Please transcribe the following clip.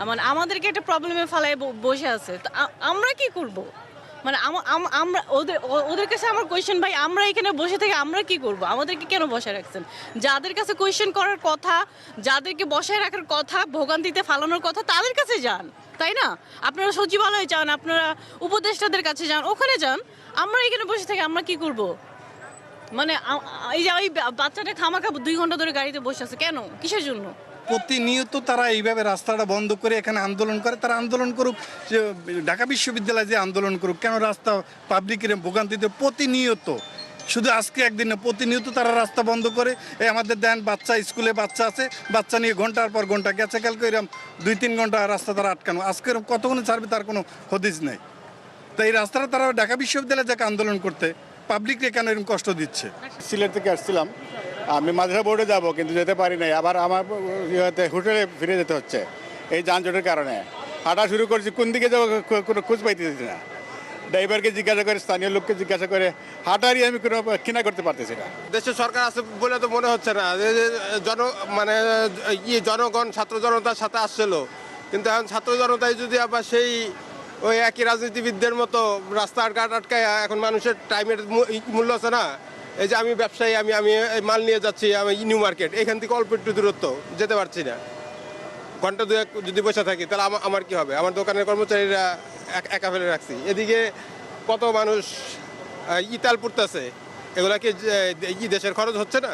মানে আমাদেরকে একটা প্রবলেমে ফেলায় বসে আছে, তো আমরা কি করব? মানে আমরা ওদের কাছে আমার কোয়েশ্চেন, ভাই আমরা এখানে বসে থেকে আমরা কি করব? আমাদেরকে কেন বসায় রাখছেন? যাদের কাছে কোয়েশ্চেন করার কথা, যাদেরকে বসায় রাখার কথা, ভোগান্তিতে ফালানোর কথা, তাদের কাছে যান, তাই না? আপনারা সচিবালয়ে যান, আপনারা উপদেষ্টাদের কাছে যান, ওখানে যান। আমরা এখানে বসে থেকে আমরা কি করব? মানে এই যে ওই বাচ্চাটা খামাখা 2 ঘন্টা ধরে গাড়িতে বসে আছে, কেন? কিসের জন্য? প্রতিনিয়ত তারা এইভাবে রাস্তাটা বন্ধ করে এখানে আন্দোলন করে, তারা আন্দোলন করুক, যে ঢাকা বিশ্ববিদ্যালয়ে যে আন্দোলন করুক, কেন রাস্তা পাবলিকের ভোগান্তিতে প্রতিনিয়ত, শুধু আজকে একদিন না, প্রতিনিয়ত তারা রাস্তা বন্ধ করে। এই আমাদের দেন বাচ্চা, স্কুলে বাচ্চা আছে, বাচ্চা নিয়ে ঘন্টার পর ঘন্টা গেছে, কালকে এরকম 2-3 ঘন্টা রাস্তা তারা আটকানো, আজকে এরকম কতক্ষণ ছাড়বে তার কোনো হদিস নেই। তো এই রাস্তাটা তারা ঢাকা বিশ্ববিদ্যালয়ে যাকে আন্দোলন করতে, পাবলিককে কেন এরকম কষ্ট দিচ্ছে? সিলেট থেকে আসছিলাম, আমি মাদ্রাসা বোর্ডে যাব কিন্তু যেতে পারি নাই, আবার আমার হোটেলে ফিরে যেতে হচ্ছে এই যানজটের কারণে। হাঁটা শুরু করছি, কোন দিকে যাবো কোনো খোঁজ পাইতেছি না। ড্রাইভারকে জিজ্ঞাসা করে, স্থানীয় লোককে জিজ্ঞাসা করে, হাঁটারই আমি কোনো কিনা করতে পারতেছি না। দেশের সরকার আছে বলে তো মনে হচ্ছে না যে মানে জনগণ ছাত্র জনতার সাথে আসছিল, কিন্তু এখন ছাত্র জনতায় যদি আবার সেই ওই একই রাজনীতিবিদদের মতো রাস্তার ঘাট আটকায়, এখন মানুষের টাইমের মূল্য আছে না। এই যে আমি ব্যবসায়ী, আমি আমি এই মাল নিয়ে যাচ্ছি, আমি নিউ মার্কেট, এখান থেকে অল্প একটু দূরত্ব, যেতে পারছি না। ঘন্টা 2-1 যদি বসে থাকি তাহলে আমার কি হবে? আমার দোকানের কর্মচারীরা একা ফেলে রাখছি, এদিকে কত মানুষ ইতাল পড়তেছে, এগুলা কি দেশের খরচ হচ্ছে না?